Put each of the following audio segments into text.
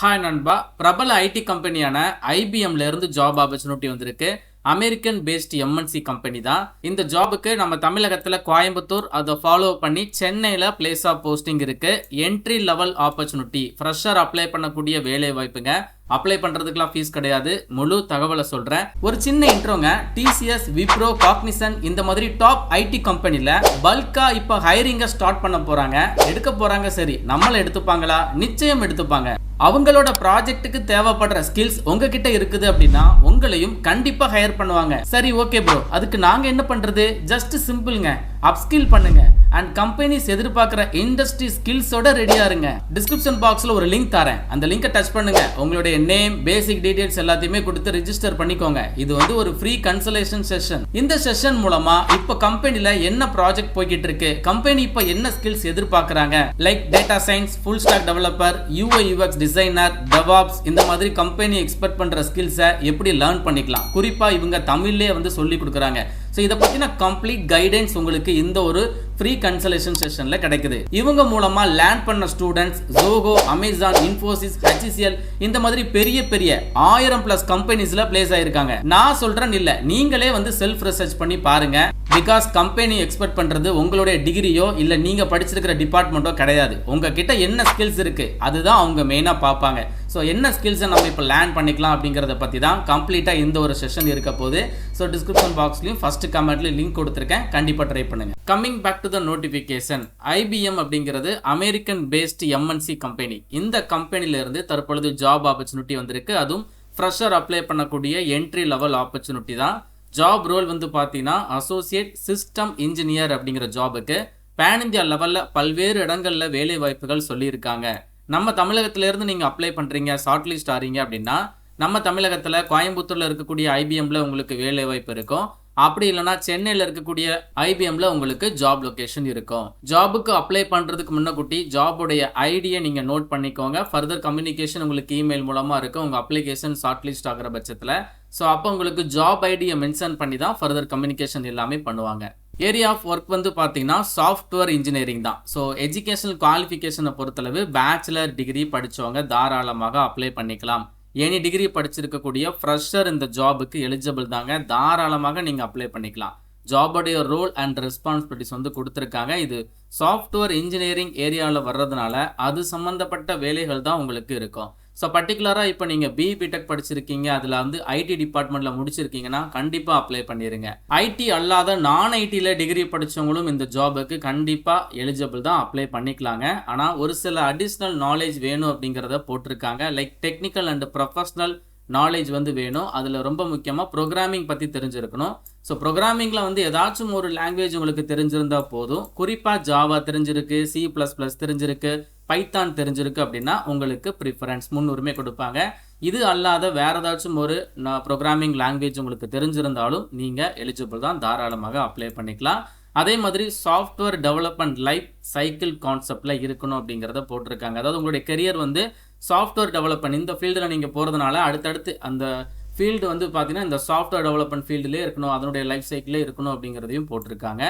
Hi நண்பா, பிரபல ID கம்பெனியான ஐபிஎம்ல இருந்து ஜாப் ஆப்பர்ச்சுனிட்டி வந்திருக்கு. அமெரிக்கன் பேஸ்ட் எம்என்சி கம்பெனி தான். இந்த ஜாபுக்கு நம்ம தமிழகத்துல கோயம்புத்தூர் அதை ஃபாலோ பண்ணி சென்னையில பிளேஸ் ஆஃப் போஸ்டிங் இருக்கு. Entry level opportunity, fresher apply பண்ணக்கூடிய வேலை வாய்ப்புங்க. அப்ளை பண்றதுக்குலாம் ஃபீஸ் கிடையாது. முழு தகவலை சொல்றேன். ஒரு சின்ன இன்ட்ரோங்க. டிசிஎஸ், விப்ரோ, காக்னிசன் இந்த மாதிரி டாப் ஐடி கம்பெனில பல்கா இப்ப ஹைரிங்க ஸ்டார்ட் பண்ண போறாங்க. எடுக்க போறாங்க. சரி, நம்மள எடுத்துப்பாங்களா? நிச்சயம் எடுத்துப்பாங்க. அவங்களோட ப்ராஜெக்ட்டுக்கு தேவைப்படுற ஸ்கில்ஸ் உங்ககிட்ட இருக்குது அப்படின்னா உங்களையும் கண்டிப்பா ஹையர் பண்ணுவாங்க. சரி, ஓகே ப்ரோ, அதுக்கு நாங்க என்ன பண்றது? ஜஸ்ட் சிம்பிள்ங்க. அப்ஸ்கில் பண்ணுங்க அண்ட் கம்பெனிஸ் எதிர்பார்க்குற இண்டஸ்ட்ரி ஸ்கில்ஸோட ரெடியா இருங்க. டிஸ்கிரிப்ஷன் பாக்ஸ்ல ஒரு லிங்க் தரேன். அந்த லிங்கை டச் பண்ணுங்க. உங்களுடைய நேம், பேசிக் டீடைல்ஸ் எல்லாத்தையுமே கொடுத்து ரெஜிஸ்டர் பண்ணிக்கோங்க. இது ஒரு ஃப்ரீ கன்சல்டேஷன் செஷன். இந்த செஷன் மூலமா இப்ப கம்பெனில என்ன ப்ராஜெக்ட் போய்கிட்டு இருக்கு, கம்பெனி இப்ப என்ன ஸ்கில்ஸ் எதிர்பார்க்கறாங்க, like data science, full stack developer, UI UX designer, DevOps இந்த மாதிரி கம்பெனி எக்ஸ்பெக்ட் பண்ற ஸ்கில்ஸை எப்படி லேர்ன் பண்ணிக்கலாம். குறிப்பா இவங்க தமிழ்லயே சொல்லி கொடுக்குறாங்க. ஸோ இதை பற்றின கம்ப்ளீட் கைடன்ஸ் உங்களுக்கு இந்த ஒரு ஃப்ரீ கன்சல்டேஷன் செஷன்ல கிடைக்குது. இவங்க மூலமா லேர்ன் பண்ண students Zoho, Amazon, Infosys, HCL இந்த மாதிரி பெரிய பெரிய 1000+ கம்பெனிஸ்ல பிளேஸ் ஆயிருக்காங்க. நான் சொல்றேன் இல்ல, நீங்களே செல்ஃப் ரிசர்ச் பண்ணி பாருங்க. பிகாஸ் கம்பெனி எக்ஸ்பெக்ட் பண்றது உங்களுடைய டிகிரியோ இல்ல நீங்க படிச்சிருக்கிற டிபார்ட்மெண்ட்டோ கிடையாது. உங்ககிட்ட என்ன ஸ்கில்ஸ் இருக்கு அதுதான் அவங்க மெயினா பார்ப்பாங்க. ஸோ என்ன ஸ்கில்ஸை நம்ம இப்போ லேர்ன் பண்ணிக்கலாம் அப்படிங்கிறத பற்றி தான் கம்ப்ளீட்டாக இந்த ஒரு செஷன் இருக்க போது. ஸோ டிஸ்கிரிப்ஷன் பாக்ஸ்லையும் ஃபர்ஸ்ட் கமெண்ட்லையும் லிங்க் கொடுத்துருக்கேன். கண்டிப்பாக ட்ரை பண்ணுங்க. Coming back to the notification. IBM அப்படிங்கிறது அமெரிக்கன் பேஸ்ட் எம்என்சி கம்பெனி. இந்த கம்பெனியிலிருந்து தற்பொழுது ஜாப் ஆப்பர்ச்சுனிட்டி வந்திருக்கு. அதுவும் ஃப்ரெஷர் அப்ளை பண்ணக்கூடிய என்ட்ரி லெவல் ஆப்பர்ச்சுனிட்டி தான். ஜாப் ரோல் பார்த்தீங்கன்னா அசோசியேட் சிஸ்டம் இன்ஜினியர் அப்படிங்கிற ஜாபுக்கு பேன் இந்தியா லெவலில் பல்வேறு இடங்களில் வேலை வாய்ப்புகள் சொல்லியிருக்காங்க. நம்ம தமிழகத்திலேருந்து நீங்கள் அப்ளை பண்ணுறீங்க, ஷார்ட் லிஸ்ட் ஆறீங்க அப்படின்னா நம்ம தமிழகத்தில் கோயம்புத்தூரில் இருக்கக்கூடிய ஐபிஎம்ல உங்களுக்கு வேலை வாய்ப்பு இருக்கும். அப்படி இல்லைனா சென்னையில் இருக்கக்கூடிய ஐபிஎம்ல உங்களுக்கு ஜாப் லொகேஷன் இருக்கும். ஜாபுக்கு அப்ளை பண்ணுறதுக்கு முன்னக்கூட்டி ஜாபுடைய ஐடியை நீங்கள் நோட் பண்ணிக்கோங்க. ஃபர்தர் கம்யூனிகேஷன் உங்களுக்கு இமெயில் மூலமாக இருக்கும் உங்கள் அப்ளிகேஷன் ஷார்ட் லிஸ்ட் ஆகிற பட்சத்தில். ஸோ அப்போ உங்களுக்கு ஜாப் ஐடியை மென்ஷன் பண்ணி தான் ஃபர்தர் கம்யூனிகேஷன் எல்லாமே பண்ணுவாங்க. ஏரியா ஆஃப் ஒர்க் பார்த்தீங்கன்னா சாஃப்ட்வேர் இன்ஜினியரிங் தான். ஸோ எஜுகேஷனல் குவாலிஃபிகேஷனை பொறுத்தளவு பேச்சுலர் டிகிரி படித்தவங்க தாராளமாக அப்ளை பண்ணிக்கலாம். எனி டிகிரி படிச்சிருக்கக்கூடிய ஃப்ரெஷர் இந்த ஜாபுக்கு எலிஜிபிள் தாங்க. தாராளமாக நீங்கள் அப்ளை பண்ணிக்கலாம். ஜாபுடைய ரோல் அண்ட் ரெஸ்பான்சிபிலிட்டிஸ் கொடுத்துருக்காங்க. இது சாஃப்ட்வேர் இன்ஜினியரிங் ஏரியாவில் வர்றதுனால அது சம்மந்தப்பட்ட வேலைகள் தான் உங்களுக்கு இருக்கும். ஸோ பர்டிகுலராக இப்போ நீங்கள் பிடெக் படிச்சிருக்கீங்க, அதில் ஐடி டிபார்ட்மெண்ட்டில் முடிச்சிருக்கீங்கன்னா கண்டிப்பாக அப்ளை பண்ணிடுங்க. ஐடி அல்லாத நான் ஐடியில் டிகிரி படித்தவங்களும் இந்த ஜாபுக்கு கண்டிப்பாக எலிஜிபிள் தான், அப்ளை பண்ணிக்கலாங்க. ஆனால் ஒரு சில அடிஷ்னல் நாலேஜ் வேணும் அப்படிங்கிறத போட்டிருக்காங்க. Like technical and professional knowledge வேணும். அதில் ரொம்ப முக்கியமாக ப்ரோக்ராமிங் பற்றி தெரிஞ்சிருக்கணும். ஸோ ப்ரோக்ராமிங்கில் ஏதாச்சும் ஒரு லாங்குவேஜ் உங்களுக்கு தெரிஞ்சிருந்தால் போதும். குறிப்பாக ஜாவா தெரிஞ்சிருக்கு, C++ தெரிஞ்சிருக்கு, பைத்தான் தெரிஞ்சிருக்கு அப்படின்னா உங்களுக்கு ப்ரிஃபரன்ஸ், முன்னுரிமை கொடுப்பாங்க. இது அல்லாத வேறு ஏதாச்சும் ஒரு ப்ரோக்ராமிங் லாங்குவேஜ் உங்களுக்கு தெரிஞ்சிருந்தாலும் நீங்கள் எலிஜிபிள் தான், தாராளமாக அப்ளை பண்ணிக்கலாம். அதே மாதிரி சாஃப்ட்வேர் டெவலப்மெண்ட் லைஃப் சைக்கிள் கான்செப்டில் இருக்கணும் அப்படிங்கிறத போட்டிருக்காங்க. அதாவது உங்களுடைய கெரியர் சாஃப்ட்வேர் டெவலப்மெண்ட் இந்த ஃபீல்டில் நீங்கள் போகிறதுனால அடுத்தடுத்து அந்த ஃபீல்டு பார்த்தீங்கன்னா இந்த சாஃப்ட்வேர் டெவலப்மெண்ட் ஃபீல்டுலேயே இருக்கணும், அதனுடைய லைஃப் சைக்கிளே இருக்கணும் அப்படிங்கிறதையும் போட்டிருக்காங்க.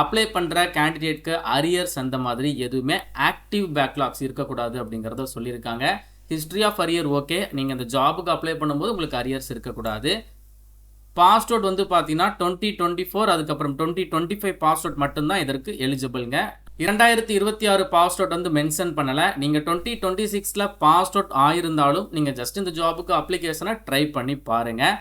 அப்ளை பண்ணுற கேண்டிடேட்க்கு அரியர்ஸ் அந்த மாதிரி எதுவுமே ஆக்டிவ் பேக்லாக்ஸ் இருக்கக்கூடாது அப்படிங்கிறத சொல்லியிருக்காங்க. ஹிஸ்ட்ரி ஆஃப் அரியர் ஓகே, நீங்கள் இந்த ஜாபுக்கு அப்ளை பண்ணும்போது உங்களுக்கு அரியர்ஸ் இருக்கக்கூடாது. பாஸ் அவுட் பார்த்தீங்கன்னா 2024 அதுக்கப்புறம் 2025 பாஸ் அவுட் மட்டும்தான் இதற்கு எலிஜிபிள்ங்க. 2026 பாஸ் அவுட் மென்ஷன் பண்ணலை. நீங்கள் 2026 பாஸ் அவுட் ஆயிருந்தாலும் நீங்கள் ஜஸ்ட் இந்த ஜாபுக்கு அப்ளிகேஷனை ட்ரை பண்ணி பாருங்கள்.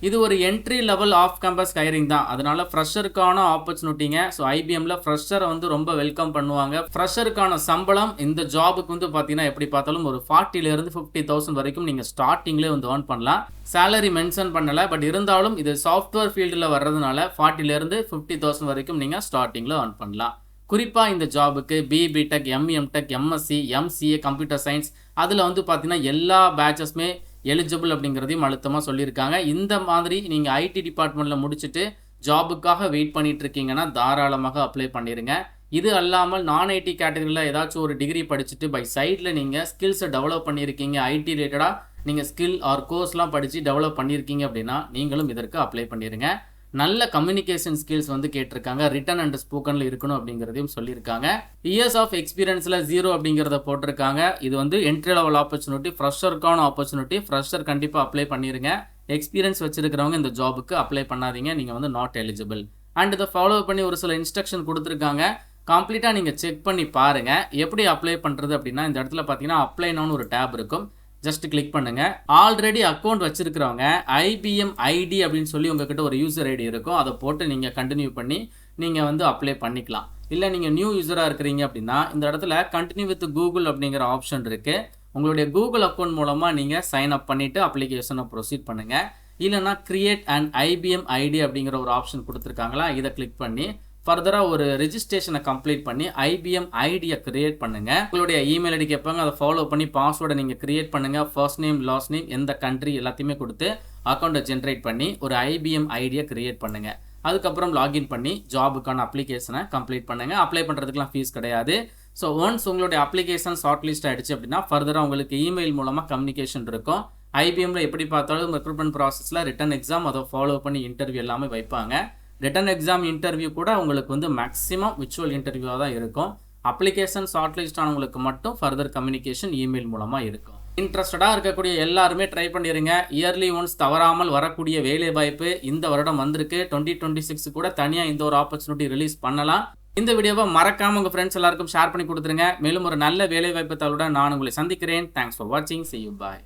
இது ஒரு entry level off campus hiring தான், அதனால ஃப்ரெஷருக்கான ஆப்பர்ச்சுனிட்டிங்க. ஸோ ஐபிஎம்ல ஃப்ரெஷரை ரொம்ப வெல்கம் பண்ணுவாங்க. ஃப்ரெஷருக்கான சம்பளம் இந்த ஜாபுக்கு பார்த்தீங்கன்னா எப்படி பார்த்தாலும் ஒரு 40,000 to 50,000 வரைக்கும் நீங்கள் ஸ்டார்டிங்லேயே ஏர்ன் பண்ணலாம். சேலரி மென்ஷன் பண்ணலை, பட் இருந்தாலும் இது சாஃப்ட்வேர் ஃபீல்டில் வர்றதுனால 40,000 to 50,000 வரைக்கும் நீங்கள் ஸ்டார்டிங்கில் ஏர்ன் பண்ணலாம். குறிப்பாக இந்த ஜாபுக்கு BTech, MTech, MSc, MCA, computer science அதில் பார்த்தீங்கன்னா எல்லா பேச்சஸுமே எலிஜிபிள் அப்படிங்கிறதையும் அழுத்தமாக சொல்லியிருக்காங்க. இந்த மாதிரி நீங்கள் ஐடி டிபார்ட்மெண்ட்டில் முடிச்சுட்டு ஜாபுக்காக வெயிட் பண்ணிட்டு இருக்கீங்கன்னா தாராளமாக அப்ளை பண்ணிடுங்க. இது அல்லாமல் நான் ஐடி கேட்டகரியில் ஏதாச்சும் ஒரு டிகிரி படிச்சுட்டு பை சைடில் நீங்கள் ஸ்கில்ஸை டெவலப் பண்ணியிருக்கீங்க, ஐடி ரிலேட்டடாக நீங்கள் ஸ்கில் ஆர் கோர்ஸ்லாம் படித்து டெவலப் பண்ணியிருக்கீங்க அப்படின்னா நீங்களும் இதற்கு அப்ளை பண்ணிடுங்க. நல்ல கம்யூனிகேஷன் ஸ்கில்ஸ் வந்து கேட்டிருக்காங்க. ரிட்டன் அண்ட் ஸ்போக்கன்ல இருக்கணும் அப்படிங்கிறதையும் சொல்லியிருக்காங்க. இயர்ஸ் ஆஃப் எக்ஸ்பீரியன்ஸில் 0 அப்படிங்கிறத போட்டிருக்காங்க. இது வந்து என்ட்ரி லெவல் ஆப்பர்ச்சுனிட்டி, ஃப்ரெஷருக்கான ஆப்பர்ச்சுனிட்டி. ஃப்ரெஷர் கண்டிப்பாக அப்ளை பண்ணிடுங்க. எக்ஸ்பீரியன்ஸ் வச்சிருக்கிறவங்க இந்த ஜாபுக்கு அப்ளை பண்ணாதீங்க. நீங்கள் வந்து நாட் எலிஜிபிள். அண்ட் இதை ஃபாலோ பண்ணி ஒரு சில இன்ஸ்ட்ரக்ஷன் கொடுத்துருக்காங்க. கம்ப்ளீட்டாக நீங்கள் செக் பண்ணி பாருங்கள். எப்படி அப்ளை பண்ணுறது அப்படின்னா, இந்த இடத்துல பார்த்தீங்கன்னா அப்ளை நவுன்னு ஒரு டேப் இருக்கும். ஜஸ்ட் கிளிக் பண்ணுங்க. ஆல்ரெடி அக்கௌண்ட் வச்சிருக்கிறவங்க IBM ID அப்படின்னு சொல்லி உங்ககிட்ட ஒரு யூசர் ஐடி இருக்கும். அதை போட்டு நீங்கள் கண்டினியூ பண்ணி நீங்கள் வந்து அப்ளை பண்ணிக்கலாம். இல்லை நீங்கள் நியூ யூசராக இருக்கிறீங்க அப்படின்னா இந்த இடத்துல கண்டினியூ வித் கூகுள் அப்படிங்கிற ஆப்ஷன் இருக்குது. உங்களுடைய கூகுள் அக்கௌண்ட் மூலமாக நீங்கள் சைன் அப் பண்ணிவிட்டு அப்ளிகேஷனை ப்ரொசீட் பண்ணுங்கள். இல்லைனா கிரியேட் அண்ட் IBM ID அப்படிங்கிற ஒரு ஆப்ஷன் கொடுத்துருக்காங்களா, இதை கிளிக் பண்ணி ஃபர்தராக ஒரு ரெஜிஸ்ட்ரேஷனை கம்ப்ளீட் பண்ணி IBM ஐடியை கிரியேட் பண்ணுங்கள். உங்களுடைய இமெயில் ஐடி கேட்பாங்க, அதை ஃபாலோ பண்ணி பாஸ்வேர்டை நீங்கள் கிரியேட் பண்ணுங்கள். ஃபர்ஸ்ட் நேம், லாஸ்ட் நேம், எந்த கண்ட்ரி எல்லாத்தையுமே கொடுத்து அக்கௌண்ட்டை ஜென்ரேட் பண்ணி ஒரு IBM ஐடியை கிரியேட் பண்ணுங்கள். அதுக்கப்புறம் லாகின் பண்ணி ஜாபுக்கான அப்ளிகேஷனை கம்ப்ளீட் பண்ணுங்கள். அப்ளை பண்ணுறதுக்குலாம் ஃபீஸ் கிடையாது. ஸோ ஒன்ஸ் உங்களுடைய அப்ளிகேஷன் ஷார்ட் லிஸ்ட் ஆகிடுச்சு அப்படின்னா ஃபர்தராக உங்களுக்கு இமெயில் மூலமாக கம்யூனிகேஷன் இருக்கும். IBMல எப்படி பார்த்தாலும் ரெக்ரூட்மெண்ட் ப்ராசஸில் ரிட்டன் எக்ஸாம் அதை ஃபாலோ பண்ணி இன்டர்வியூ எல்லாமே வைப்பாங்க. ரிட்டன் எக்ஸாம் இன்டர்வியூ கூட உங்களுக்கு வந்து மேக்ஸிமம் விர்ச்சுவல் இன்டர்வியூவாக தான் இருக்கும். அப்ளிகேஷன் ஷார்ட் லிஸ்ட் ஆனவங்களுக்கு மட்டும் ஃபர்தர் கம்யூனிகேஷன் இமெயில் மூலமாக இருக்கும். இன்ட்ரெஸ்டடாக இருக்கக்கூடிய எல்லாருமே ட்ரை பண்ணிடுங்க. இயர்லி ஒன்ஸ் தவறாமல் வரக்கூடிய வேலை வாய்ப்பு இந்த வருடம் வந்திருக்கு. 2026 கூட தனியாக இந்த ஒரு ஆப்பர்ச்சுனிட்டி ரிலீஸ் பண்ணலாம். இந்த வீடியோவை மறக்காமல் உங்கள் ஃப்ரெண்ட்ஸ் எல்லாருக்கும் ஷேர் பண்ணி கொடுத்துருங்க. மேலும் ஒரு நல்ல வேலை வாய்ப்பு தகவலுடன் நான் உங்களை சந்திக்கிறேன். தேங்க்ஸ் ஃபார் வாட்சிங். See you. Bye.